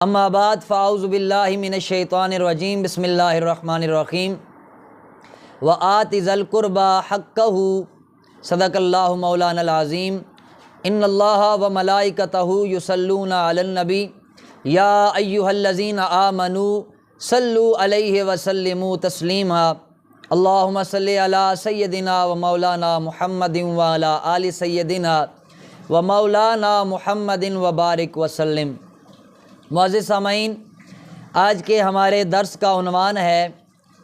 اما بعد فاعوذ باللہ من الشیطان الرجیم بسم اللہ الرحمن الرحیم وآت ذی القربى حقہ صدق اللہ مولانا العظیم ان اللہ وملائکتہ یصلون علی النبی یا ایہا الذین آمنوا صلوا علیہ وسلموا تسلیما اللہم صلی علی سیدنا و مولانا محمد وعلی آل سیدنا و مولانا محمد وبارک وسلم۔ معزز سامعین، آج کے ہمارے درس کا عنوان ہے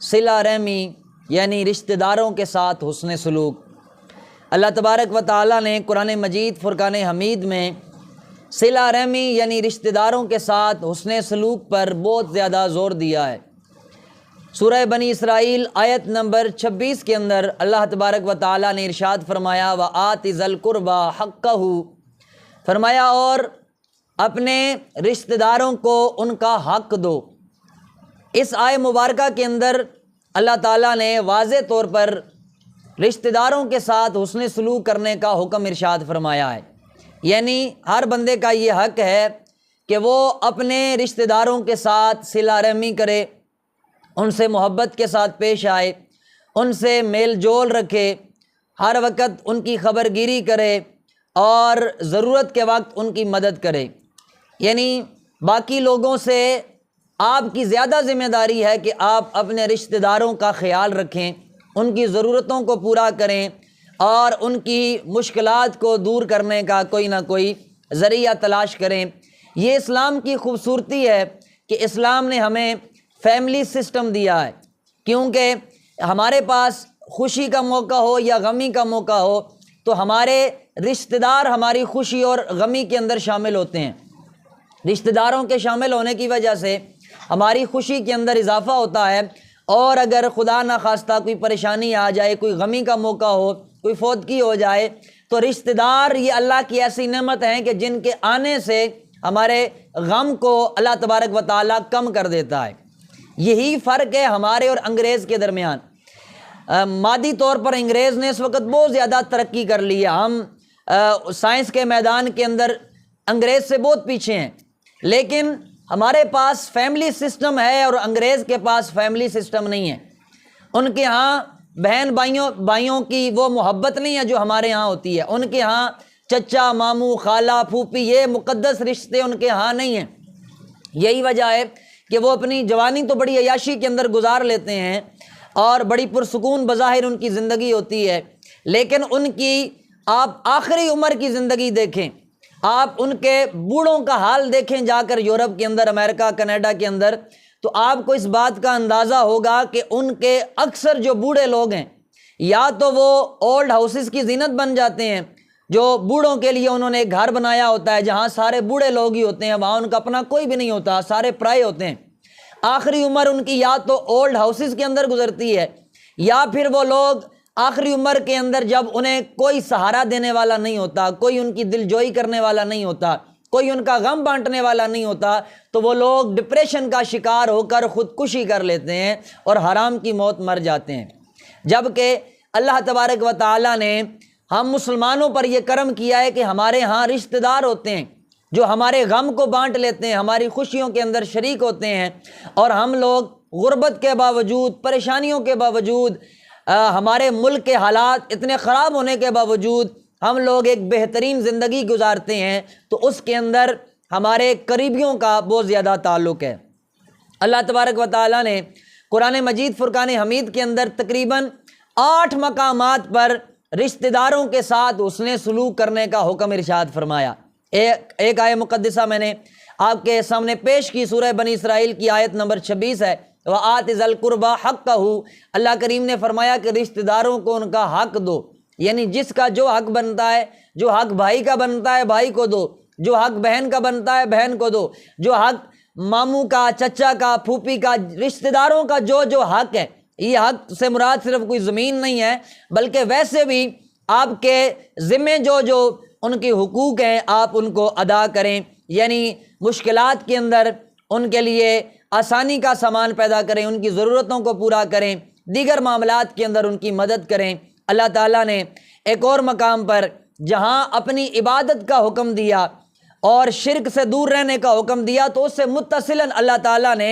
صلہ رحمی یعنی رشتہ داروں کے ساتھ حسن سلوک۔ اللہ تبارک و تعالیٰ نے قرآن مجید فرقان حمید میں صلہ رحمی یعنی رشتہ داروں کے ساتھ حسن سلوک پر بہت زیادہ زور دیا ہے۔ سورہ بنی اسرائیل آیت نمبر 26 کے اندر اللہ تبارک و تعالیٰ نے ارشاد فرمایا وآت ذی القربى حقہ، فرمایا اور اپنے رشتہ داروں کو ان کا حق دو۔ اس آیت مبارکہ کے اندر اللہ تعالیٰ نے واضح طور پر رشتہ داروں کے ساتھ حسن سلوک کرنے کا حکم ارشاد فرمایا ہے، یعنی ہر بندے کا یہ حق ہے کہ وہ اپنے رشتہ داروں کے ساتھ صلہ رحمی کرے، ان سے محبت کے ساتھ پیش آئے، ان سے میل جول رکھے، ہر وقت ان کی خبر گیری کرے اور ضرورت کے وقت ان کی مدد کرے۔ یعنی باقی لوگوں سے آپ کی زیادہ ذمہ داری ہے کہ آپ اپنے رشتہ داروں کا خیال رکھیں، ان کی ضرورتوں کو پورا کریں اور ان کی مشکلات کو دور کرنے کا کوئی نہ کوئی ذریعہ تلاش کریں۔ یہ اسلام کی خوبصورتی ہے کہ اسلام نے ہمیں فیملی سسٹم دیا ہے، کیونکہ ہمارے پاس خوشی کا موقع ہو یا غمی کا موقع ہو تو ہمارے رشتہ دار ہماری خوشی اور غمی کے اندر شامل ہوتے ہیں۔ رشتہ داروں کے شامل ہونے کی وجہ سے ہماری خوشی کے اندر اضافہ ہوتا ہے، اور اگر خدا نخواستہ کوئی پریشانی آ جائے، کوئی غمی کا موقع ہو، کوئی فوتگی ہو جائے تو رشتہ دار یہ اللہ کی ایسی نعمت ہیں کہ جن کے آنے سے ہمارے غم کو اللہ تبارک و تعالیٰ کم کر دیتا ہے۔ یہی فرق ہے ہمارے اور انگریز کے درمیان۔ مادی طور پر انگریز نے اس وقت بہت زیادہ ترقی کر لی ہے، ہم سائنس کے میدان کے اندر انگریز سے بہت پیچھے ہیں، لیکن ہمارے پاس فیملی سسٹم ہے اور انگریز کے پاس فیملی سسٹم نہیں ہے۔ ان کے ہاں بہن بھائیوں کی وہ محبت نہیں ہے جو ہمارے ہاں ہوتی ہے، ان کے ہاں چچا ماموں خالہ پھوپھی یہ مقدس رشتے ان کے ہاں نہیں ہیں۔ یہی وجہ ہے کہ وہ اپنی جوانی تو بڑی عیاشی کے اندر گزار لیتے ہیں اور بڑی پرسکون بظاہر ان کی زندگی ہوتی ہے، لیکن ان کی آپ آخری عمر کی زندگی دیکھیں، آپ ان کے بوڑھوں کا حال دیکھیں جا کر یورپ کے اندر، امریکہ کینیڈا کے اندر، تو آپ کو اس بات کا اندازہ ہوگا کہ ان کے اکثر جو بوڑھے لوگ ہیں یا تو وہ اولڈ ہاؤسز کی زینت بن جاتے ہیں، جو بوڑھوں کے لیے انہوں نے ایک گھر بنایا ہوتا ہے جہاں سارے بوڑھے لوگ ہی ہوتے ہیں، وہاں ان کا اپنا کوئی بھی نہیں ہوتا، سارے پرائے ہوتے ہیں۔ آخری عمر ان کی یا تو اولڈ ہاؤسز کے اندر گزرتی ہے، یا پھر وہ لوگ آخری عمر کے اندر جب انہیں کوئی سہارا دینے والا نہیں ہوتا، کوئی ان کی دل جوئی کرنے والا نہیں ہوتا، کوئی ان کا غم بانٹنے والا نہیں ہوتا، تو وہ لوگ ڈپریشن کا شکار ہو کر خودکشی کر لیتے ہیں اور حرام کی موت مر جاتے ہیں۔ جبکہ اللہ تبارک و تعالیٰ نے ہم مسلمانوں پر یہ کرم کیا ہے کہ ہمارے ہاں رشتہ دار ہوتے ہیں جو ہمارے غم کو بانٹ لیتے ہیں، ہماری خوشیوں کے اندر شریک ہوتے ہیں، اور ہم لوگ غربت کے باوجود، پریشانیوں کے باوجود، ہمارے ملک کے حالات اتنے خراب ہونے کے باوجود ہم لوگ ایک بہترین زندگی گزارتے ہیں، تو اس کے اندر ہمارے قریبیوں کا بہت زیادہ تعلق ہے۔ اللہ تبارک و تعالیٰ نے قرآن مجید فرقان حمید کے اندر تقریباً 8 مقامات پر رشتہ داروں کے ساتھ حسن سلوک کرنے کا حکم ارشاد فرمایا۔ ایک آیت مقدسہ میں نے آپ کے سامنے پیش کی، سورہ بنی اسرائیل کی آیت نمبر 26 ہے، وآت ذی القربى حقہ۔ اللہ کریم نے فرمایا کہ رشتہ داروں کو ان کا حق دو، یعنی جس کا جو حق بنتا ہے، جو حق بھائی کا بنتا ہے بھائی کو دو، جو حق بہن کا بنتا ہے بہن کو دو، جو حق ماموں کا، چچا کا، پھوپھی کا، رشتہ داروں کا جو حق ہے۔ یہ حق سے مراد صرف کوئی زمین نہیں ہے، بلکہ ویسے بھی آپ کے ذمے جو ان کے حقوق ہیں آپ ان کو ادا کریں، یعنی مشکلات کے اندر ان کے لیے آسانی کا سامان پیدا کریں، ان کی ضرورتوں کو پورا کریں، دیگر معاملات کے اندر ان کی مدد کریں۔ اللہ تعالیٰ نے ایک اور مقام پر جہاں اپنی عبادت کا حکم دیا اور شرک سے دور رہنے کا حکم دیا، تو اس سے متصلاً اللہ تعالیٰ نے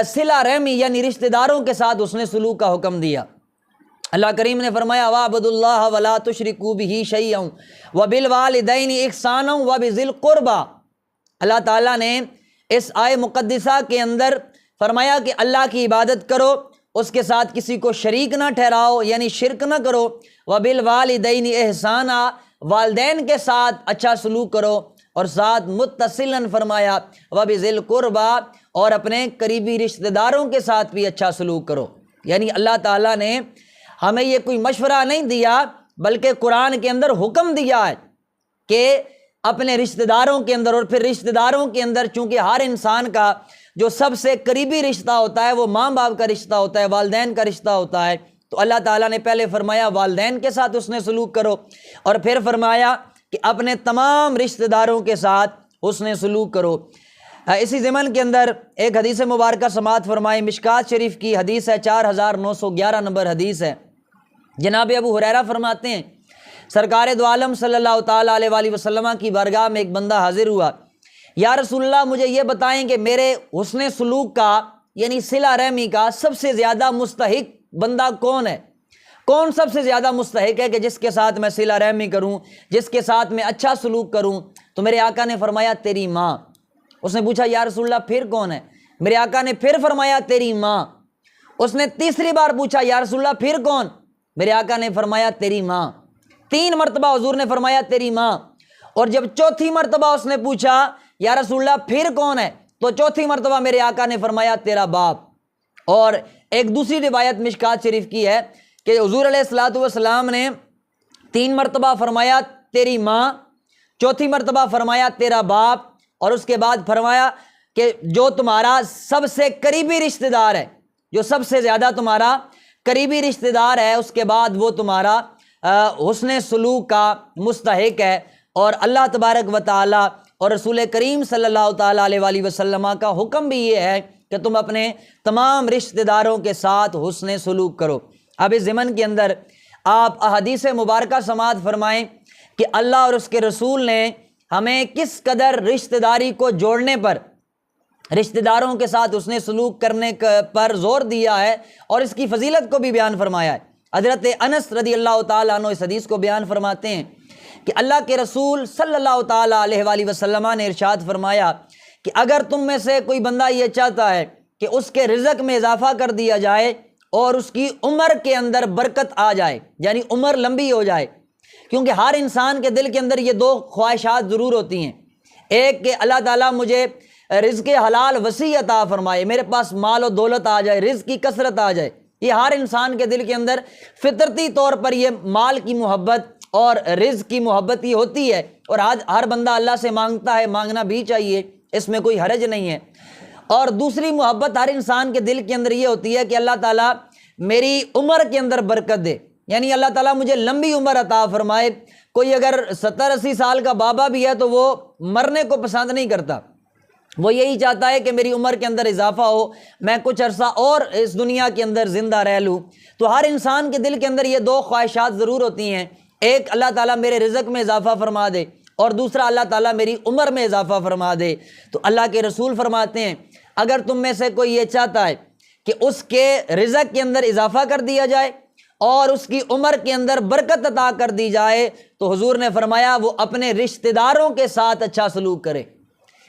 صلہ رحمی یعنی رشتہ داروں کے ساتھ حسن سلوک کا حکم دیا۔ اللہ کریم نے فرمایا وَاعْبُدُوا اللَّهَ وَلَا تُشْرِكُوا بِهِ شَيْئًا وَبِالْوَالِدَيْنِ إِحْسَانًا وَبِذِي الْقُرْبَى۔ اللہ تعالیٰ نے اس آیہ مقدسہ کے اندر فرمایا کہ اللہ کی عبادت کرو، اس کے ساتھ کسی کو شریک نہ ٹھہراؤ یعنی شرک نہ کرو، وَبِالْوَالِدَيْنِ إِحْسَانًا والدین کے ساتھ اچھا سلوک کرو، اور ساتھ متصلاً فرمایا وَبِذِي الْقُرْبَى اور اپنے قریبی رشتہ داروں کے ساتھ بھی اچھا سلوک کرو۔ یعنی اللہ تعالیٰ نے ہمیں یہ کوئی مشورہ نہیں دیا بلکہ قرآن کے اندر حکم دیا ہے کہ اپنے رشتہ داروں کے اندر، اور پھر رشتہ داروں کے اندر چونکہ ہر انسان کا جو سب سے قریبی رشتہ ہوتا ہے وہ ماں باپ کا رشتہ ہوتا ہے، والدین کا رشتہ ہوتا ہے، تو اللہ تعالیٰ نے پہلے فرمایا والدین کے ساتھ حسن سلوک کرو، اور پھر فرمایا کہ اپنے تمام رشتہ داروں کے ساتھ حسن سلوک کرو۔ اسی ضمن کے اندر ایک حدیث مبارکہ سماعت فرمائے، مشکات شریف کی حدیث ہے، 4911 نمبر حدیث ہے۔ جناب ابو ہریرہ فرماتے ہیں سرکار دو عالم صلی اللہ تعالیٰ علیہ وآلہ وسلم کی بارگاہ میں ایک بندہ حاضر ہوا، یا رسول اللہ مجھے یہ بتائیں کہ میرے حسن سلوک کا یعنی صلہ رحمی کا سب سے زیادہ مستحق بندہ کون ہے؟ کون سب سے زیادہ مستحق ہے کہ جس کے ساتھ میں صلہ رحمی کروں، جس کے ساتھ میں اچھا سلوک کروں؟ تو میرے آقا نے فرمایا تیری ماں۔ اس نے پوچھا یا رسول اللہ پھر کون ہے؟ میرے آقا نے پھر فرمایا تیری ماں۔ اس نے تیسری بار پوچھا یا رسول اللہ پھر کون؟ میرے آقا نے فرمایا تیری ماں۔ 3 مرتبہ حضور نے فرمایا تیری ماں، اور جب چوتھی مرتبہ اس نے پوچھا یا رسول اللہ پھر کون ہے، تو چوتھی مرتبہ میرے آقا نے فرمایا تیرا باپ۔ اور ایک دوسری روایت مشکات شریف کی ہے کہ حضور علیہ الصلوۃ والسلام نے 3 مرتبہ فرمایا تیری ماں، چوتھی مرتبہ فرمایا تیرا باپ، اور اس کے بعد فرمایا کہ جو تمہارا سب سے قریبی رشتہ دار ہے، جو سب سے زیادہ تمہارا قریبی رشتہ دار ہے، اس کے بعد وہ تمہارا حسن سلوک کا مستحق ہے۔ اور اللہ تبارک و تعالی اور رسول کریم صلی اللہ تعالیٰ علیہ وآلہ وسلم کا حکم بھی یہ ہے کہ تم اپنے تمام رشتہ داروں کے ساتھ حسن سلوک کرو۔ اب اس ضمن کے اندر آپ احادیث مبارکہ سماعت فرمائیں کہ اللہ اور اس کے رسول نے ہمیں کس قدر رشتہ داری کو جوڑنے پر، رشتہ داروں کے ساتھ حسن سلوک کرنے پر زور دیا ہے، اور اس کی فضیلت کو بھی بیان فرمایا ہے۔ حضرت انس رضی اللہ تعالیٰ عنہ اس حدیث کو بیان فرماتے ہیں کہ اللہ کے رسول صلی اللہ تعالیٰ علیہ وآلہ وسلم نے ارشاد فرمایا کہ اگر تم میں سے کوئی بندہ یہ چاہتا ہے کہ اس کے رزق میں اضافہ کر دیا جائے اور اس کی عمر کے اندر برکت آ جائے، یعنی عمر لمبی ہو جائے، کیونکہ ہر انسان کے دل کے اندر یہ 2 خواہشات ضرور ہوتی ہیں، ایک کہ اللہ تعالیٰ مجھے رزق حلال وسیع عطا فرمائے، میرے پاس مال و دولت آ جائے، رزق کی کثرت آ جائے۔ یہ ہر انسان کے دل کے اندر فطرتی طور پر یہ مال کی محبت اور رزق کی محبت ہی ہوتی ہے، اور ہر بندہ اللہ سے مانگتا ہے، مانگنا بھی چاہیے، اس میں کوئی حرج نہیں ہے۔ اور دوسری محبت ہر انسان کے دل کے اندر یہ ہوتی ہے کہ اللہ تعالیٰ میری عمر کے اندر برکت دے، یعنی اللہ تعالیٰ مجھے لمبی عمر عطا فرمائے۔ کوئی اگر 70-80 سال کا بابا بھی ہے تو وہ مرنے کو پسند نہیں کرتا، وہ یہی چاہتا ہے کہ میری عمر کے اندر اضافہ ہو، میں کچھ عرصہ اور اس دنیا کے اندر زندہ رہ لوں۔ تو ہر انسان کے دل کے اندر یہ 2 خواہشات ضرور ہوتی ہیں، ایک اللہ تعالیٰ میرے رزق میں اضافہ فرما دے، اور دوسرا اللہ تعالیٰ میری عمر میں اضافہ فرما دے۔ تو اللہ کے رسول فرماتے ہیں اگر تم میں سے کوئی یہ چاہتا ہے کہ اس کے رزق کے اندر اضافہ کر دیا جائے اور اس کی عمر کے اندر برکت عطا کر دی جائے، تو حضور نے فرمایا وہ اپنے رشتہ داروں کے ساتھ اچھا سلوک کرے،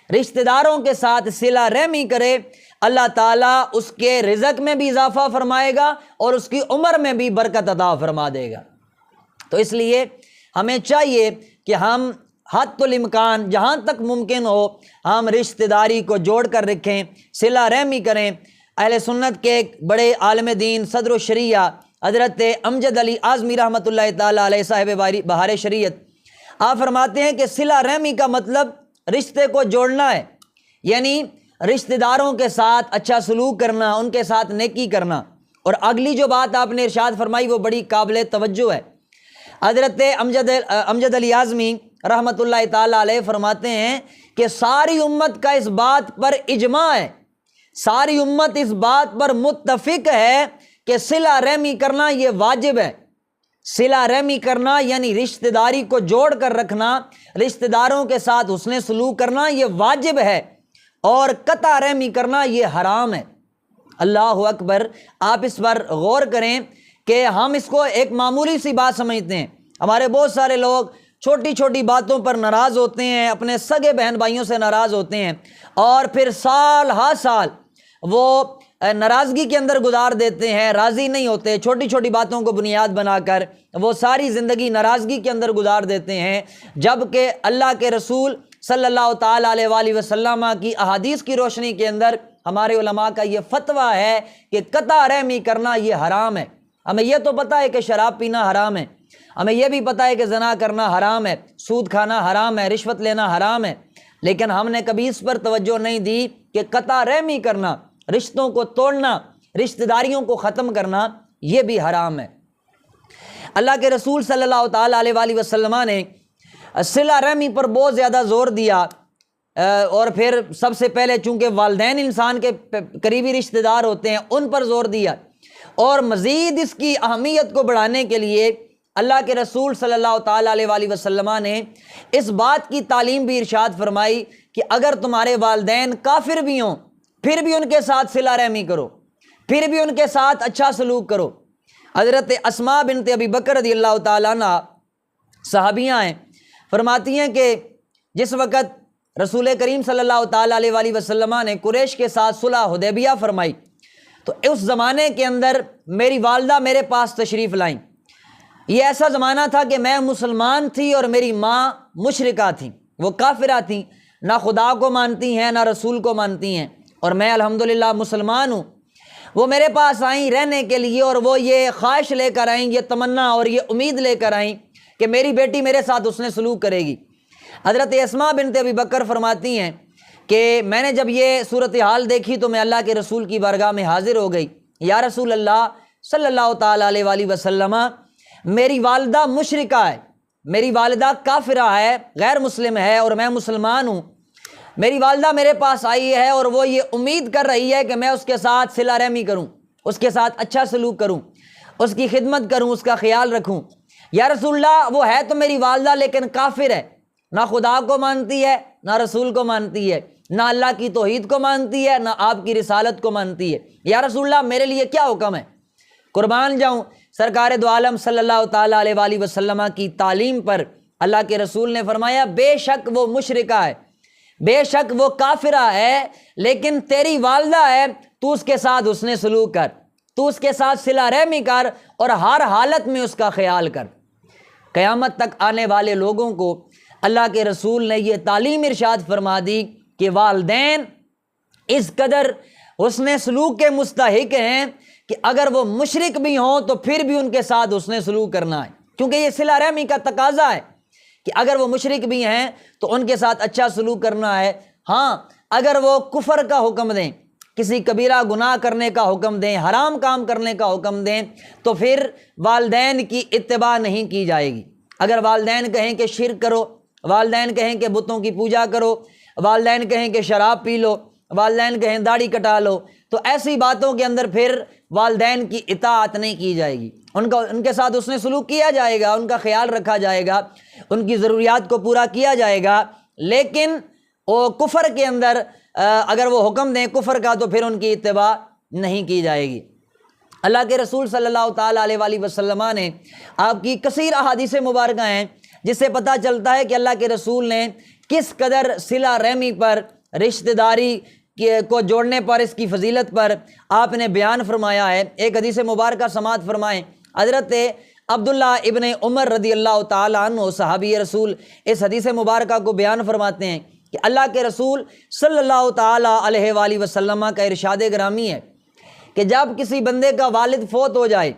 رشتہ داروں کے ساتھ صلہ رحمی کرے، اللہ تعالیٰ اس کے رزق میں بھی اضافہ فرمائے گا اور اس کی عمر میں بھی برکت عطا فرما دے گا۔ تو اس لیے ہمیں چاہیے کہ ہم حد الامکان جہاں تک ممکن ہو ہم رشتہ داری کو جوڑ کر رکھیں، صلہ رحمی کریں۔ اہل سنت کے ایک بڑے عالم دین صدر الشریعہ حضرت امجد علی اعظمی رحمۃ اللہ تعالیٰ علیہ صاحب بہار شریعت، آپ فرماتے ہیں کہ صلہ رحمی کا مطلب رشتے کو جوڑنا ہے، یعنی رشتہ داروں کے ساتھ اچھا سلوک کرنا، ان کے ساتھ نیکی کرنا۔ اور اگلی جو بات آپ نے ارشاد فرمائی وہ بڑی قابل توجہ ہے۔ حضرت امجد علی اعظمی رحمۃ اللہ تعالیٰ علیہ فرماتے ہیں کہ ساری امت کا اس بات پر اجماع ہے، ساری امت اس بات پر متفق ہے کہ صلہ رحمی کرنا یہ واجب ہے، صلہ رحمی کرنا یعنی رشتہ داری کو جوڑ کر رکھنا، رشتہ داروں کے ساتھ حسن سلوک کرنا یہ واجب ہے، اور قطع رحمی کرنا یہ حرام ہے۔ اللہ اکبر۔ آپ اس پر غور کریں کہ ہم اس کو ایک معمولی سی بات سمجھتے ہیں۔ ہمارے بہت سارے لوگ چھوٹی چھوٹی باتوں پر ناراض ہوتے ہیں، اپنے سگے بہن بھائیوں سے ناراض ہوتے ہیں، اور پھر سال ہا سال وہ ناراضگی کے اندر گزار دیتے ہیں، راضی نہیں ہوتے، چھوٹی چھوٹی باتوں کو بنیاد بنا کر وہ ساری زندگی ناراضگی کے اندر گزار دیتے ہیں، جبکہ اللہ کے رسول صلی اللہ تعالیٰ علیہ وآلہ وسلم کی احادیث کی روشنی کے اندر ہمارے علماء کا یہ فتویٰ ہے کہ قطع رحمی کرنا یہ حرام ہے۔ ہمیں یہ تو پتہ ہے کہ شراب پینا حرام ہے، ہمیں یہ بھی پتہ ہے کہ زنا کرنا حرام ہے، سود کھانا حرام ہے، رشوت لینا حرام ہے، لیکن ہم نے کبھی اس پر توجہ نہیں دی کہ قطع رحمی کرنا، رشتوں کو توڑنا، رشتہ داریوں کو ختم کرنا یہ بھی حرام ہے۔ اللہ کے رسول صلی اللہ تعالیٰ علیہ وآلہ وسلم نے صلہ رحمی پر بہت زیادہ زور دیا، اور پھر سب سے پہلے چونکہ والدین انسان کے قریبی رشتہ دار ہوتے ہیں ان پر زور دیا، اور مزید اس کی اہمیت کو بڑھانے کے لیے اللہ کے رسول صلی اللہ تعالیٰ علیہ وآلہ وسلم نے اس بات کی تعلیم بھی ارشاد فرمائی کہ اگر تمہارے والدین کافر بھی ہوں پھر بھی ان کے ساتھ صلہ رحمی کرو، پھر بھی ان کے ساتھ اچھا سلوک کرو۔ حضرت اسماء بنت ابی بکر رضی اللہ تعالیٰ عنہ صحابیاں ہیں، فرماتی ہیں کہ جس وقت رسول کریم صلی اللہ تعالیٰ علیہ وآلہ وسلم نے قریش کے ساتھ صلح حدیبیہ فرمائی تو اس زمانے کے اندر میری والدہ میرے پاس تشریف لائیں۔ یہ ایسا زمانہ تھا کہ میں مسلمان تھی اور میری ماں مشرکہ تھیں، وہ کافرہ تھیں، نہ خدا کو مانتی ہیں نہ رسول کو مانتی ہیں، اور میں الحمدللہ مسلمان ہوں۔ وہ میرے پاس آئیں رہنے کے لیے، اور وہ یہ خواہش لے کر آئیں، یہ تمنا اور یہ امید لے کر آئیں کہ میری بیٹی میرے ساتھ حسن سلوک کرے گی۔ حضرت اسماء بنت ابی بکر فرماتی ہیں کہ میں نے جب یہ صورتحال دیکھی تو میں اللہ کے رسول کی بارگاہ میں حاضر ہو گئی، یا رسول اللہ صلی اللہ تعالیٰ علیہ وآلہ وسلم، میری والدہ مشرکہ ہے، میری والدہ کافرہ ہے، غیر مسلم ہے، اور میں مسلمان ہوں۔ میری والدہ میرے پاس آئی ہے اور وہ یہ امید کر رہی ہے کہ میں اس کے ساتھ صلہ رحمی کروں، اس کے ساتھ اچھا سلوک کروں، اس کی خدمت کروں، اس کا خیال رکھوں۔ یا رسول اللہ وہ ہے تو میری والدہ لیکن کافر ہے، نہ خدا کو مانتی ہے نہ رسول کو مانتی ہے، نہ اللہ کی توحید کو مانتی ہے نہ آپ کی رسالت کو مانتی ہے۔ یا رسول اللہ میرے لیے کیا حکم ہے؟ قربان جاؤں، سرکار دو عالم صلی اللہ تعالیٰ علیہ وآلہ وسلم کی تعلیم پر اللہ کے رسول نے فرمایا بے شک وہ مشرکہ ہے، بے شک وہ کافرہ ہے، لیکن تیری والدہ ہے، تو اس کے ساتھ حسن سلوک کر، تو اس کے ساتھ صلہ رحمی کر، اور ہر حالت میں اس کا خیال کر۔ قیامت تک آنے والے لوگوں کو اللہ کے رسول نے یہ تعلیم ارشاد فرما دی کہ والدین اس قدر حسن سلوک کے مستحق ہیں کہ اگر وہ مشرک بھی ہوں تو پھر بھی ان کے ساتھ حسن سلوک کرنا ہے، کیونکہ یہ صلہ رحمی کا تقاضا ہے کہ اگر وہ مشرک بھی ہیں تو ان کے ساتھ اچھا سلوک کرنا ہے۔ ہاں، اگر وہ کفر کا حکم دیں، کسی کبیرہ گناہ کرنے کا حکم دیں، حرام کام کرنے کا حکم دیں، تو پھر والدین کی اتباع نہیں کی جائے گی۔ اگر والدین کہیں کہ شرک کرو، والدین کہیں کہ بتوں کی پوجا کرو، والدین کہیں کہ شراب پی لو، والدین کہیں داڑھی کٹا لو، تو ایسی باتوں کے اندر پھر والدین کی اطاعت نہیں کی جائے گی۔ ان کے ساتھ حسن سلوک کیا جائے گا، ان کا خیال رکھا جائے گا، ان کی ضروریات کو پورا کیا جائے گا، لیکن وہ کفر کے اندر اگر وہ حکم دیں کفر کا تو پھر ان کی اتباع نہیں کی جائے گی۔ اللہ کے رسول صلی اللہ تعالیٰ علیہ وآلہ وسلم نے آپ کی کثیر احادیث مبارکہ ہیں جس سے پتہ چلتا ہے کہ اللہ کے رسول نے کس قدر صلہ رحمی پر، رشتہ داری کو جوڑنے پر، اس کی فضیلت پر آپ نے بیان فرمایا ہے۔ ایک حدیث مبارکہ سماعت فرمائیں۔ حضرت عبداللہ ابن عمر رضی اللہ تعالیٰ عنہ صحابی رسول اس حدیث مبارکہ کو بیان فرماتے ہیں کہ اللہ کے رسول صلی اللہ تعالیٰ علیہ وآلہ وسلم کا ارشاد گرامی ہے کہ جب کسی بندے کا والد فوت ہو جائے،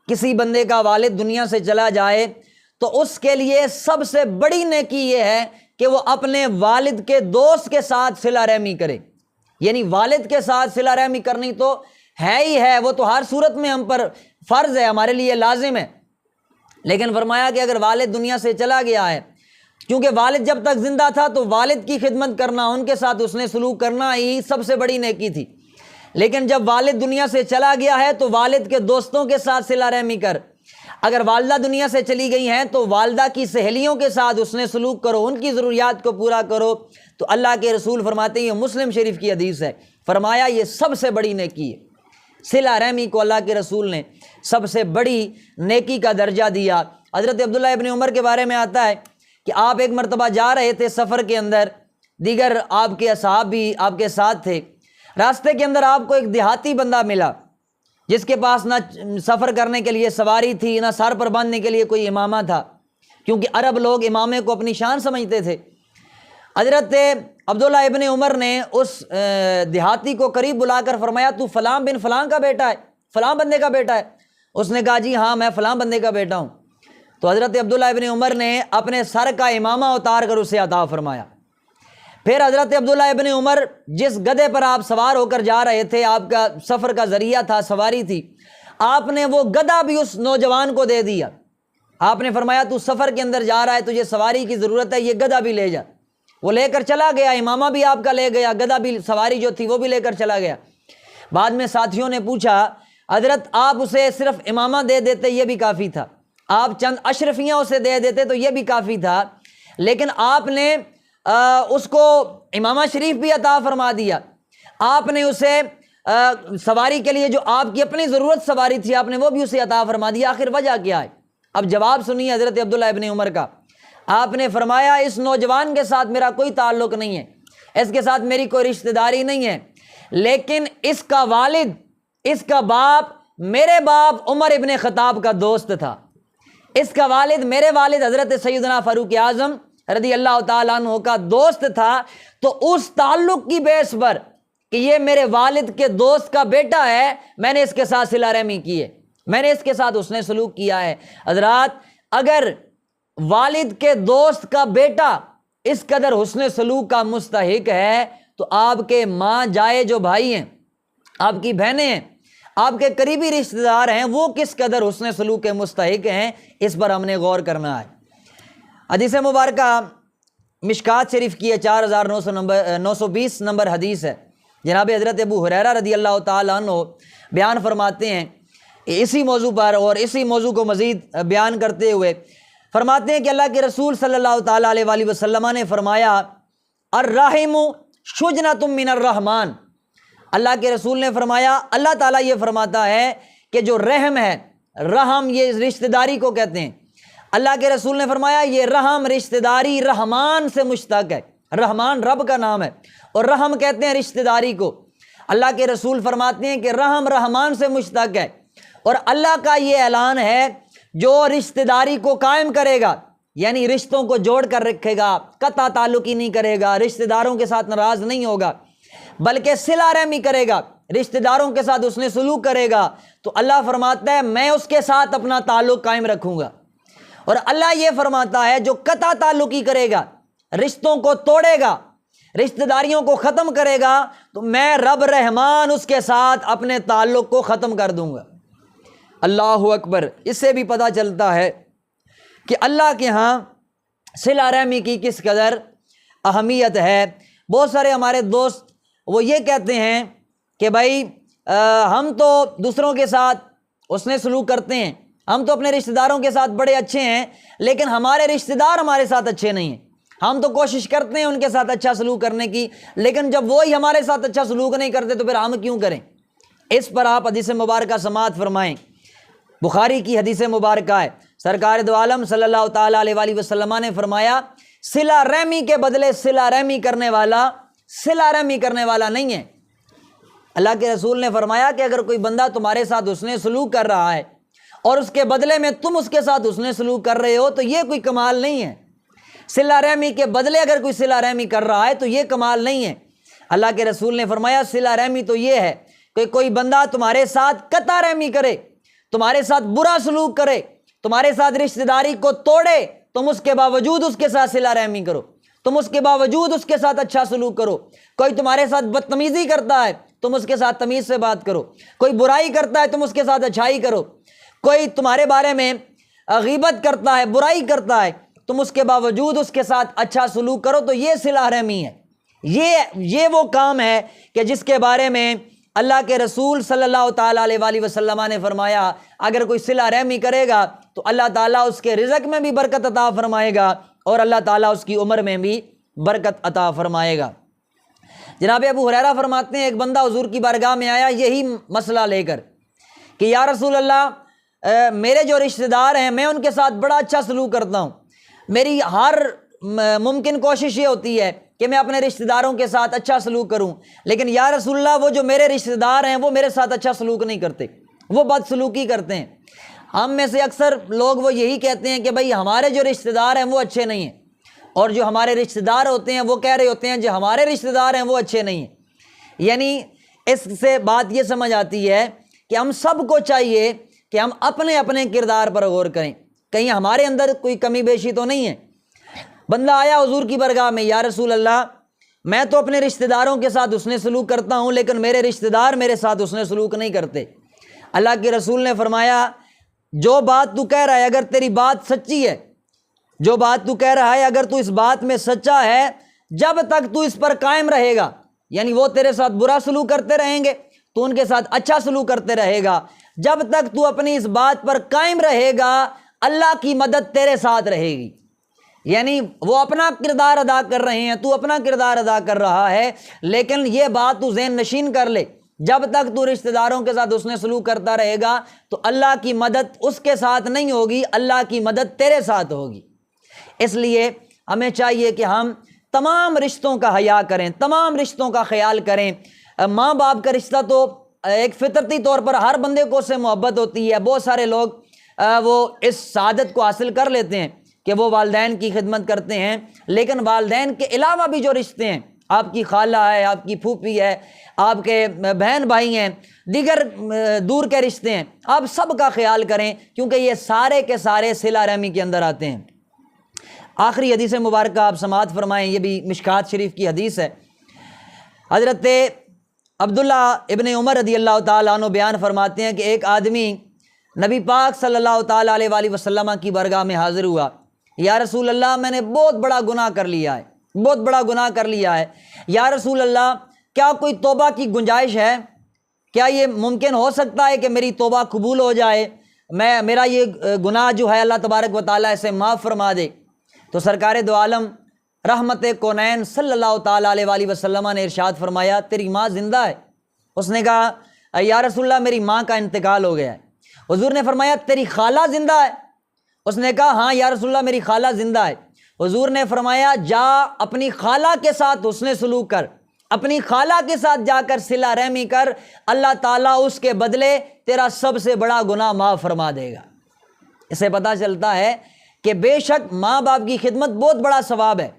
کسی بندے کا والد دنیا سے چلا جائے، تو اس کے لیے سب سے بڑی نیکی یہ ہے کہ وہ اپنے والد کے دوست کے ساتھ صلہ رحمی کرے۔ یعنی والد کے ساتھ صلہ رحمی کرنی تو ہے ہی ہے، وہ تو ہر صورت میں ہم پر فرض ہے، ہمارے لیے لازم ہے، لیکن فرمایا کہ اگر والد دنیا سے چلا گیا ہے، کیونکہ والد جب تک زندہ تھا تو والد کی خدمت کرنا، ان کے ساتھ حسن سلوک کرنا ہی سب سے بڑی نیکی تھی، لیکن جب والد دنیا سے چلا گیا ہے تو والد کے دوستوں کے ساتھ صلہ رحمی کر، اگر والدہ دنیا سے چلی گئی ہیں تو والدہ کی سہیلیوں کے ساتھ حسن سلوک کرو، ان کی ضروریات کو پورا کرو۔ تو اللہ کے رسول فرماتے ہیں، یہ مسلم شریف کی حدیث ہے، فرمایا یہ سب سے بڑی نیکی ہے۔ صلہ رحمی کو اللہ کے رسول نے سب سے بڑی نیکی کا درجہ دیا۔ حضرت عبداللہ ابن عمر کے بارے میں آتا ہے کہ آپ ایک مرتبہ جا رہے تھے سفر کے اندر، دیگر آپ کے اصحاب بھی آپ کے ساتھ تھے۔ راستے کے اندر آپ کو ایک دیہاتی بندہ ملا جس کے پاس نہ سفر کرنے کے لیے سواری تھی، نہ سر پر باندھنے کے لیے کوئی امامہ تھا، کیونکہ عرب لوگ امامے کو اپنی شان سمجھتے تھے۔ حضرت عبداللہ ابن عمر نے اس دیہاتی کو قریب بلا کر فرمایا، تو فلاں بن فلاں کا بیٹا ہے، فلاں بندے کا بیٹا ہے؟ اس نے کہا جی ہاں میں فلاں بندے کا بیٹا ہوں۔ تو حضرت عبداللہ ابن عمر نے اپنے سر کا امامہ اتار کر اسے عطا فرمایا۔ پھر حضرت عبداللہ ابن عمر جس گدھے پر آپ سوار ہو کر جا رہے تھے، آپ کا سفر کا ذریعہ تھا، سواری تھی، آپ نے وہ گدھا بھی اس نوجوان کو دے دیا۔ آپ نے فرمایا تو سفر کے اندر جا رہا ہے، تجھے سواری کی ضرورت ہے، یہ گدھا بھی لے جا۔ وہ لے کر چلا گیا، امامہ بھی آپ کا لے گیا، گدھا بھی، سواری جو تھی وہ بھی لے کر چلا گیا۔ بعد میں ساتھیوں نے پوچھا حضرت آپ اسے صرف امامہ دے دیتے یہ بھی کافی تھا، آپ چند اشرفیاں اسے دے دیتے تو یہ بھی کافی تھا، لیکن آپ نے اس کو امامہ شریف بھی عطا فرما دیا، آپ نے اسے سواری کے لیے جو آپ کی اپنی ضرورت سواری تھی آپ نے وہ بھی اسے عطا فرما دیا۔ آخر وجہ کیا ہے؟ اب جواب سنیے حضرت عبداللہ ابن عمر کا۔ آپ نے فرمایا اس نوجوان کے ساتھ میرا کوئی تعلق نہیں ہے، اس کے ساتھ میری کوئی رشتہ داری نہیں ہے، لیکن اس کا والد، اس کا باپ میرے باپ عمر ابن خطاب کا دوست تھا، اس کا والد میرے والد حضرت سیدنا فاروق اعظم رضی اللہ تعالیٰ عنہ کا دوست تھا، تو اس تعلق کی بیس پر کہ یہ میرے والد کے دوست کا بیٹا ہے، میں نے اس کے ساتھ صلہ رحمی کی ہے، میں نے اس کے ساتھ حسن سلوک کیا ہے۔ حضرات اگر والد کے دوست کا بیٹا اس قدر حسن سلوک کا مستحق ہے تو آپ کے ماں جائے جو بھائی ہیں، آپ کی بہنیں ہیں، آپ کے قریبی رشتہ دار ہیں، وہ کس قدر حسن سلوک کے مستحق ہیں، اس پر ہم نے غور کرنا ہے۔ حدیث مبارکہ مشکات شریف کی ہے، 4920 نمبر حدیث ہے۔ جناب حضرت ابو ہریرہ رضی اللہ تعالیٰ عنہ بیان فرماتے ہیں اسی موضوع پر، اور اسی موضوع کو مزید بیان کرتے ہوئے فرماتے ہیں کہ اللہ کے رسول صلی اللہ تعالیٰ علیہ وآلہ وسلم نے فرمایا الرحم شجنۃ من الرحمن، اللہ کے رسول نے فرمایا، اللہ تعالیٰ یہ فرماتا ہے کہ جو رحم ہے، رحم یہ رشتہ داری کو کہتے ہیں، اللہ کے رسول نے فرمایا یہ رحم رشتہ داری رحمان سے مشتق ہے، رحمان رب کا نام ہے اور رحم کہتے ہیں رشتہ داری کو۔ اللہ کے رسول فرماتے ہیں کہ رحم رحمان سے مشتق ہے، اور اللہ کا یہ اعلان ہے جو رشتہ داری کو قائم کرے گا، یعنی رشتوں کو جوڑ کر رکھے گا، قطع تعلقی نہیں کرے گا، رشتہ داروں کے ساتھ ناراض نہیں ہوگا، بلکہ صلہ رحمی کرے گا، رشتہ داروں کے ساتھ اس نے سلوک کرے گا، تو اللہ فرماتا ہے میں اس کے ساتھ اپنا تعلق قائم رکھوں گا۔ اور اللہ یہ فرماتا ہے جو قطع تعلقی کرے گا، رشتوں کو توڑے گا، رشتہ داریوں کو ختم کرے گا، تو میں رب رحمان اس کے ساتھ اپنے تعلق کو ختم کر دوں گا۔ اللہ اکبر۔ اس سے بھی پتہ چلتا ہے کہ اللہ کے ہاں صلہ رحمی کی کس قدر اہمیت ہے۔ بہت سارے ہمارے دوست وہ یہ کہتے ہیں کہ بھائی ہم تو دوسروں کے ساتھ حسن سلوک کرتے ہیں، ہم تو اپنے رشتہ داروں کے ساتھ بڑے اچھے ہیں، لیکن ہمارے رشتہ دار ہمارے ساتھ اچھے نہیں ہیں، ہم تو کوشش کرتے ہیں ان کے ساتھ اچھا سلوک کرنے کی، لیکن جب وہی ہمارے ساتھ اچھا سلوک نہیں کرتے تو پھر ہم کیوں کریں؟ اس پر آپ حدیث مبارکہ سماعت فرمائیں۔ بخاری کی حدیث مبارکہ ہے، سرکار دو عالم صلی اللہ تعالیٰ علیہ وآلہ وسلم نے فرمایا صلہ رحمی کے بدلے صلہ رحمی کرنے والا صلہ رحمی کرنے والا نہیں ہے۔ اللہ کے رسول نے فرمایا کہ اگر کوئی بندہ تمہارے ساتھ حسن سلوک کر رہا ہے اور اس کے بدلے میں تم اس کے ساتھ حسن سلوک کر رہے ہو تو یہ کوئی کمال نہیں ہے۔ صلہ رحمی کے بدلے اگر کوئی صلہ رحمی کر رہا ہے تو یہ کمال نہیں ہے۔ اللہ کے رسول نے فرمایا صلہ رحمی تو یہ ہے کہ کوئی بندہ تمہارے ساتھ قطع رحمی کرے، تمہارے ساتھ برا سلوک کرے، تمہارے ساتھ رشتہ داری کو توڑے، تم اس کے باوجود اس کے ساتھ صلہ رحمی کرو، تم اس کے باوجود اس کے ساتھ اچھا سلوک کرو۔ کوئی تمہارے ساتھ بدتمیزی کرتا ہے تم اس کے ساتھ تمیز سے بات کرو، کوئی برائی کرتا ہے تم اس کے ساتھ اچھائی کرو، کوئی تمہارے بارے میں غیبت کرتا ہے، برائی کرتا ہے، تم اس کے باوجود اس کے ساتھ اچھا سلوک کرو، تو یہ صلہ رحمی ہے۔ یہ وہ کام ہے کہ جس کے بارے میں اللہ کے رسول صلی اللہ تعالیٰ علیہ وآلہ وسلم نے فرمایا اگر کوئی صلہ رحمی کرے گا تو اللہ تعالیٰ اس کے رزق میں بھی برکت عطا فرمائے گا اور اللہ تعالیٰ اس کی عمر میں بھی برکت عطا فرمائے گا۔ جناب ابو ہریرہ فرماتے ہیں ایک بندہ حضور کی بارگاہ میں آیا یہی مسئلہ لے کر کہ یا رسول اللہ میرے جو رشتہ دار ہیں میں ان کے ساتھ بڑا اچھا سلوک کرتا ہوں، میری ہر ممکن کوشش یہ ہوتی ہے کہ میں اپنے رشتہ داروں کے ساتھ اچھا سلوک کروں، لیکن یا رسول اللہ وہ جو میرے رشتہ دار ہیں وہ میرے ساتھ اچھا سلوک نہیں کرتے، وہ بد سلوکی کرتے ہیں۔ ہم میں سے اکثر لوگ وہ یہی کہتے ہیں کہ بھائی ہمارے جو رشتہ دار ہیں وہ اچھے نہیں ہیں، اور جو ہمارے رشتہ دار ہوتے ہیں وہ کہہ رہے ہوتے ہیں جو ہمارے رشتہ دار ہیں وہ اچھے نہیں ہیں۔ یعنی اس سے بات یہ سمجھ آتی ہے کہ ہم سب کو چاہیے کہ ہم اپنے اپنے کردار پر غور کریں، کہیں ہمارے اندر کوئی کمی بیشی تو نہیں ہے۔ بندہ آیا حضور کی بارگاہ میں، یا رسول اللہ میں تو اپنے رشتہ داروں کے ساتھ حسن سلوک کرتا ہوں لیکن میرے رشتہ دار میرے ساتھ حسن سلوک نہیں کرتے۔ اللہ کے رسول نے فرمایا جو بات تو کہہ رہا ہے اگر تیری بات سچی ہے، جو بات تو کہہ رہا ہے اگر تو اس بات میں سچا ہے، جب تک تو اس پر قائم رہے گا، یعنی وہ تیرے ساتھ برا سلوک کرتے رہیں گے تو ان کے ساتھ اچھا سلوک کرتے رہے گا، جب تک تو اپنی اس بات پر قائم رہے گا اللہ کی مدد تیرے ساتھ رہے گی۔ یعنی وہ اپنا کردار ادا کر رہے ہیں، تو اپنا کردار ادا کر رہا ہے، لیکن یہ بات تو ذہن نشین کر لے جب تک تو رشتہ داروں کے ساتھ حسن سلوک کرتا رہے گا تو اللہ کی مدد اس کے ساتھ نہیں ہوگی، اللہ کی مدد تیرے ساتھ ہوگی۔ اس لیے ہمیں چاہیے کہ ہم تمام رشتوں کا حیا کریں، تمام رشتوں کا خیال کریں۔ ماں باپ کا رشتہ تو ایک فطرتی طور پر ہر بندے کو اس سے محبت ہوتی ہے، بہت سارے لوگ وہ اس سعادت کو حاصل کر لیتے ہیں کہ وہ والدین کی خدمت کرتے ہیں، لیکن والدین کے علاوہ بھی جو رشتے ہیں، آپ کی خالہ ہے، آپ کی پھوپھی ہے، آپ کے بہن بھائی ہیں، دیگر دور کے رشتے ہیں، آپ سب کا خیال کریں کیونکہ یہ سارے کے سارے صلہ رحمی کے اندر آتے ہیں۔ آخری حدیث مبارکہ آپ سماعت فرمائیں، یہ بھی مشکات شریف کی حدیث ہے۔ حضرت عبداللہ ابن عمر رضی اللہ تعالیٰ عنہ بیان فرماتے ہیں کہ ایک آدمی نبی پاک صلی اللہ تعالیٰ علیہ وآلہ وسلم کی بارگاہ میں حاضر ہوا، یا رسول اللہ میں نے بہت بڑا گناہ کر لیا ہے، بہت بڑا گناہ کر لیا ہے، یا رسول اللہ کیا کوئی توبہ کی گنجائش ہے؟ کیا یہ ممکن ہو سکتا ہے کہ میری توبہ قبول ہو جائے، میرا یہ گناہ جو ہے اللہ تبارک و تعالیٰ اسے معاف فرما دے؟ تو سرکار دو عالم رحمت کونین صلی اللہ تعالیٰ علیہ وآلہ وسلم نے ارشاد فرمایا تیری ماں زندہ ہے؟ اس نے کہا یا رسول اللہ میری ماں کا انتقال ہو گیا ہے۔ حضور نے فرمایا تیری خالہ زندہ ہے؟ اس نے کہا ہاں یا رسول اللہ میری خالہ زندہ ہے۔ حضور نے فرمایا جا اپنی خالہ کے ساتھ حسن سلوک کر، اپنی خالہ کے ساتھ جا کر صلہ رحمی کر، اللہ تعالیٰ اس کے بدلے تیرا سب سے بڑا گناہ معاف فرما دے گا۔ اس سے پتہ چلتا ہے کہ بے شک ماں باپ کی خدمت بہت بڑا ثواب ہے،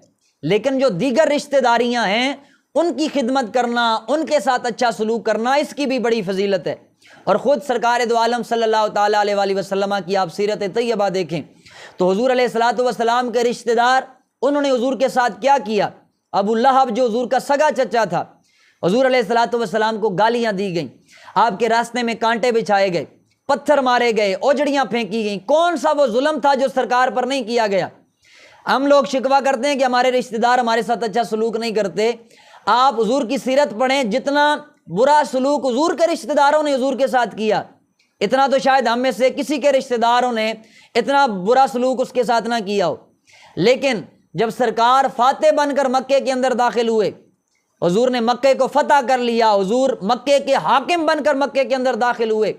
لیکن جو دیگر رشتہ داریاں ہیں ان کی خدمت کرنا، ان کے ساتھ اچھا سلوک کرنا، اس کی بھی بڑی فضیلت ہے۔ اور خود سرکار دو عالم صلی اللہ تعالیٰ علیہ وآلہ وسلم کی آپ سیرت طیبہ دیکھیں تو حضور علیہ الصلوۃ والسلام کے رشتہ دار انہوں نے حضور کے ساتھ کیا کیا؟ ابو لہب جو حضور کا سگا چچا تھا، حضور علیہ الصلوۃ والسلام کو گالیاں دی گئیں، آپ کے راستے میں کانٹے بچھائے گئے، پتھر مارے گئے، اوجڑیاں پھینکی گئیں۔ کون سا وہ ظلم تھا جو سرکار پر نہیں کیا گیا؟ ہم لوگ شکوہ کرتے ہیں کہ ہمارے رشتہ دار ہمارے ساتھ اچھا سلوک نہیں کرتے۔ آپ حضور کی سیرت پڑھیں، جتنا برا سلوک حضور کے رشتہ داروں نے حضور کے ساتھ کیا، اتنا تو شاید ہم میں سے کسی کے رشتہ داروں نے اتنا برا سلوک اس کے ساتھ نہ کیا ہو۔ لیکن جب سرکار فاتح بن کر مکے کے اندر داخل ہوئے، حضور نے مکے کو فتح کر لیا، حضور مکے کے حاکم بن کر مکے کے اندر داخل ہوئے،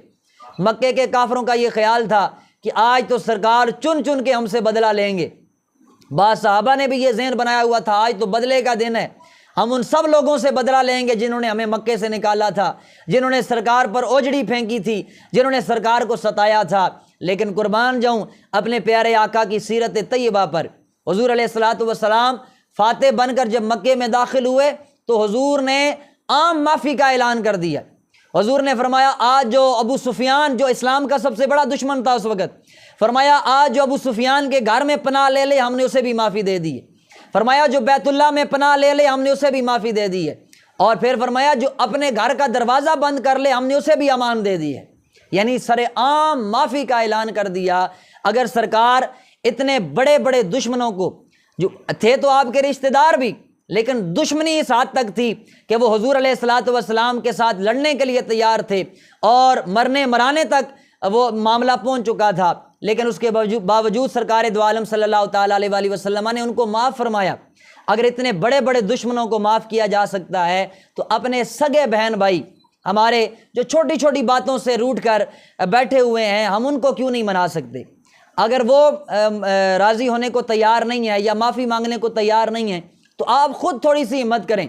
مکے کے کافروں کا یہ خیال تھا کہ آج تو سرکار چن چن کے ہم سے بدلہ لیں گے۔ بعض صحابہ نے بھی یہ ذہن بنایا ہوا تھا آج تو بدلے کا دن ہے، ہم ان سب لوگوں سے بدلہ لیں گے جنہوں نے ہمیں مکے سے نکالا تھا، جنہوں نے سرکار پر اوجڑی پھینکی تھی، جنہوں نے سرکار کو ستایا تھا۔ لیکن قربان جاؤں اپنے پیارے آقا کی سیرت طیبہ پر۔ حضور علیہ الصلوۃ والسلام فاتح بن کر جب مکے میں داخل ہوئے تو حضور نے عام معافی کا اعلان کر دیا۔ حضور نے فرمایا آج جو ابو سفیان جو اسلام کا سب سے بڑا دشمن تھا اس وقت، فرمایا آج جو ابو سفیان کے گھر میں پناہ لے لے ہم نے اسے بھی معافی دے دی ہے۔ فرمایا جو بیت اللہ میں پناہ لے لے ہم نے اسے بھی معافی دے دی ہے۔ اور پھر فرمایا جو اپنے گھر کا دروازہ بند کر لے ہم نے اسے بھی امان دے دی ہے۔ یعنی سر عام معافی کا اعلان کر دیا۔ اگر سرکار اتنے بڑے بڑے دشمنوں کو جو تھے تو آپ کے رشتہ دار بھی، لیکن دشمنی اس حد تک تھی کہ وہ حضور علیہ الصلاۃ والسلام کے ساتھ لڑنے کے لیے تیار تھے اور مرنے مرانے تک وہ معاملہ پہنچ چکا تھا، لیکن اس کے باوجود سرکار دو عالم صلی اللہ تعالیٰ علیہ وآلہ وسلم نے ان کو معاف فرمایا۔ اگر اتنے بڑے بڑے دشمنوں کو معاف کیا جا سکتا ہے تو اپنے سگے بہن بھائی ہمارے جو چھوٹی چھوٹی باتوں سے روٹھ کر بیٹھے ہوئے ہیں، ہم ان کو کیوں نہیں منا سکتے؟ اگر وہ راضی ہونے کو تیار نہیں ہے یا معافی مانگنے کو تیار نہیں ہے تو آپ خود تھوڑی سی ہمت کریں۔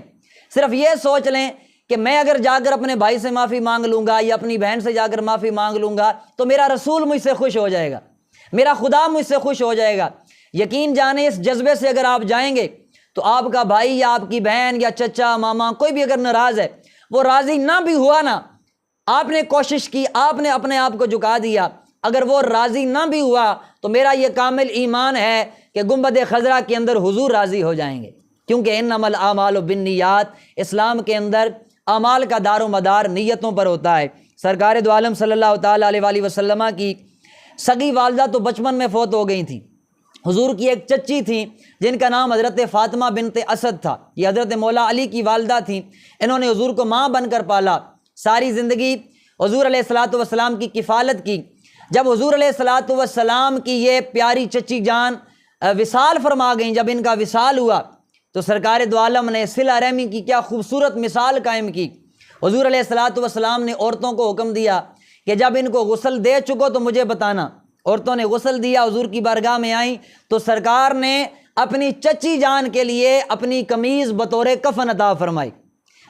صرف یہ سوچ لیں کہ میں اگر جا کر اپنے بھائی سے معافی مانگ لوں گا یا اپنی بہن سے جا کر معافی مانگ لوں گا تو میرا رسول مجھ سے خوش ہو جائے گا، میرا خدا مجھ سے خوش ہو جائے گا۔ یقین جانیں اس جذبے سے اگر آپ جائیں گے تو آپ کا بھائی یا آپ کی بہن یا چچا ماما کوئی بھی اگر ناراض ہے، وہ راضی نہ بھی ہوا نا، آپ نے کوشش کی، آپ نے اپنے آپ کو جھکا دیا، اگر وہ راضی نہ بھی ہوا تو میرا یہ کامل ایمان ہے کہ گنبد خضرا کے اندر حضور راضی ہو جائیں گے، کیونکہ انما الاعمال بالنیات، اسلام کے اندر اعمال کا دار و مدار نیتوں پر ہوتا ہے۔ سرکار دو عالم صلی اللہ تعالیٰ علیہ وآلہ وسلم کی سگی والدہ تو بچپن میں فوت ہو گئی تھیں۔ حضور کی ایک چچی تھیں جن کا نام حضرت فاطمہ بنت اسد تھا، یہ حضرت مولا علی کی والدہ تھیں، انہوں نے حضور کو ماں بن کر پالا، ساری زندگی حضور علیہ الصلاۃ والسلام کی کفالت کی۔ جب حضور علیہ الصلاۃ والسلام کی یہ پیاری چچی جان وصال فرما گئیں، جب ان کا وصال ہوا تو سرکار دو عالم نے صلہ رحمی کی کیا خوبصورت مثال قائم کی۔ حضور علیہ الصلاۃ والسلام نے عورتوں کو حکم دیا کہ جب ان کو غسل دے چکو تو مجھے بتانا۔ عورتوں نے غسل دیا، حضور کی بارگاہ میں آئیں تو سرکار نے اپنی چچی جان کے لیے اپنی قمیض بطور کفن عطا فرمائی۔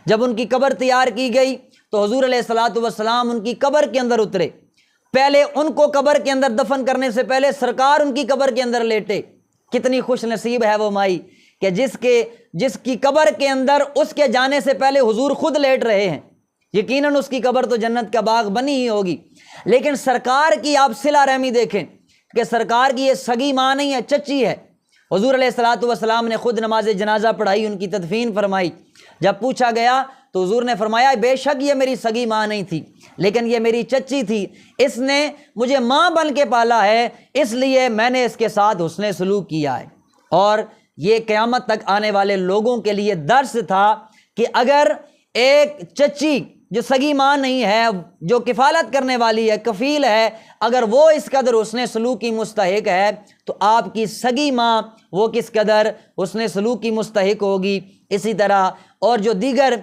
جب ان کی قبر تیار کی گئی تو حضور علیہ الصلاۃ والسلام ان کی قبر کے اندر اترے، پہلے ان کو قبر کے اندر دفن کرنے سے پہلے سرکار ان کی قبر کے اندر لیٹے۔ کتنی خوش نصیب ہے وہ مائی کہ جس کی قبر کے اندر اس کے جانے سے پہلے حضور خود لیٹ رہے ہیں۔ یقیناً اس کی قبر تو جنت کا باغ بنی ہی ہوگی، لیکن سرکار کی آپ صلہ رحمی دیکھیں کہ سرکار کی یہ سگی ماں نہیں ہے، چچی ہے۔ حضور علیہ الصلاۃ والسلام نے خود نماز جنازہ پڑھائی، ان کی تدفین فرمائی۔ جب پوچھا گیا تو حضور نے فرمایا بے شک یہ میری سگی ماں نہیں تھی، لیکن یہ میری چچی تھی، اس نے مجھے ماں بن کے پالا ہے، اس لیے میں نے اس کے ساتھ حسن سلوک کیا ہے۔ اور یہ قیامت تک آنے والے لوگوں کے لیے درس تھا کہ اگر ایک چچی جو سگی ماں نہیں ہے، جو کفالت کرنے والی ہے، کفیل ہے، اگر وہ اس قدر حسن سلوک کی مستحق ہے تو آپ کی سگی ماں وہ کس قدر حسن سلوک کی مستحق ہوگی۔ اسی طرح اور جو دیگر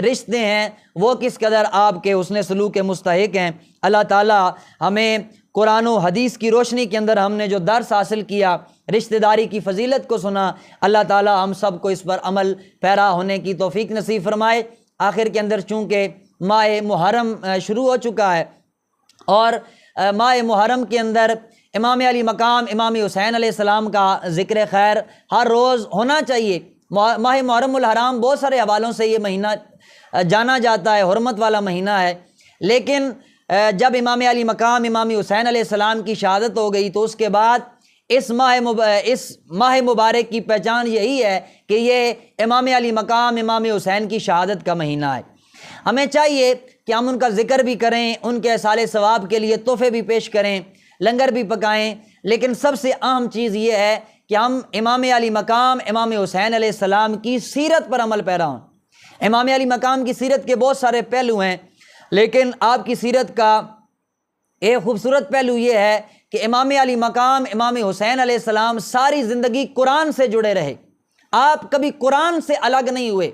رشتے ہیں وہ کس قدر آپ کے حسن سلوک کے مستحق ہیں۔ اللہ تعالیٰ ہمیں قرآن و حدیث کی روشنی کے اندر ہم نے جو درس حاصل کیا، رشتہ داری کی فضیلت کو سنا، اللہ تعالیٰ ہم سب کو اس پر عمل پیرا ہونے کی توفیق نصیب فرمائے۔ آخر کے اندر چونکہ ماہ محرم شروع ہو چکا ہے اور ماہ محرم کے اندر امام علی مقام امام حسین علیہ السلام کا ذکر خیر ہر روز ہونا چاہیے۔ ماہ محرم الحرام بہت سارے حوالوں سے یہ مہینہ جانا جاتا ہے، حرمت والا مہینہ ہے، لیکن جب امام علی مقام امام حسین علیہ السلام کی شہادت ہو گئی تو اس کے بعد اس ماہ مبارک کی پہچان یہی ہے کہ یہ امام علی مقام امام حسین کی شہادت کا مہینہ ہے۔ ہمیں چاہیے کہ ہم ان کا ذکر بھی کریں، ان کے احصال ثواب کے لیے تحفے بھی پیش کریں، لنگر بھی پکائیں، لیکن سب سے اہم چیز یہ ہے کہ ہم امام علی مقام امام حسین علیہ السلام کی سیرت پر عمل پیرا ہوں۔ امام علی مقام کی سیرت کے بہت سارے پہلو ہیں، لیکن آپ کی سیرت کا ایک خوبصورت پہلو یہ ہے کہ امام علی مقام امام حسین علیہ السلام ساری زندگی قرآن سے جڑے رہے، آپ کبھی قرآن سے الگ نہیں ہوئے۔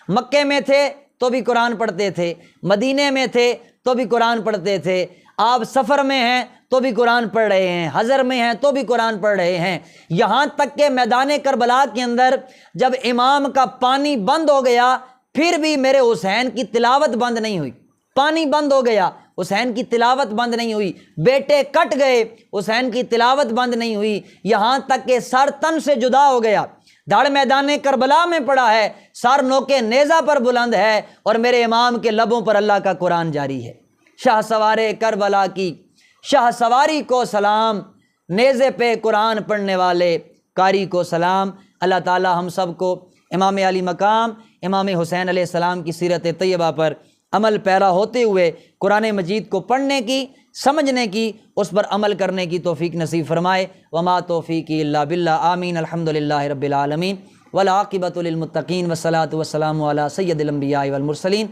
مکے میں تھے تو بھی قرآن پڑھتے تھے، مدینے میں تھے تو بھی قرآن پڑھتے تھے، آپ سفر میں ہیں تو بھی قرآن پڑھ رہے ہیں، حضر میں ہیں تو بھی قرآن پڑھ رہے ہیں، یہاں تک کہ میدان کربلا کے اندر جب امام کا پانی بند ہو گیا پھر بھی میرے حسین کی تلاوت بند نہیں ہوئی۔ پانی بند ہو گیا، حسین کی تلاوت بند نہیں ہوئی، بیٹے کٹ گئے، حسین کی تلاوت بند نہیں ہوئی، یہاں تک کہ سر تن سے جدا ہو گیا، دھڑ میدان کربلا میں پڑا ہے، سر نوکے نیزہ پر بلند ہے اور میرے امام کے لبوں پر اللہ کا قرآن جاری ہے۔ شاہ سوار کربلا کی شاہ سواری کو سلام، نیزے پہ قرآن پڑھنے والے قاری کو سلام۔ اللہ تعالی ہم سب کو امام علی مقام امام حسین علیہ السلام کی سیرت طیبہ پر عمل پیرا ہوتے ہوئے قرآن مجید کو پڑھنے کی، سمجھنے کی، اس پر عمل کرنے کی توفیق نصیب فرمائے۔ وما توفیقی الا باللہ، آمین۔ الحمدللہ رب العالمین۔ والعاقبۃ للمتقین والصلاۃ والسلام علی سید الانبیاء والمرسلین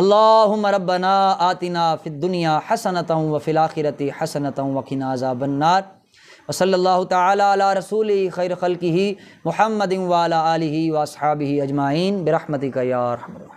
اللہم ربنا آتنا فی الدنیا حسنۃ وفی الآخرۃ حسنۃ وقنا عذاب النار وصلی اللہ تعالی علی رسولہ خیر خلقہ محمد وعلی آلہ واصحابہ اجمعین برحمتک یا ارحم الراحمین۔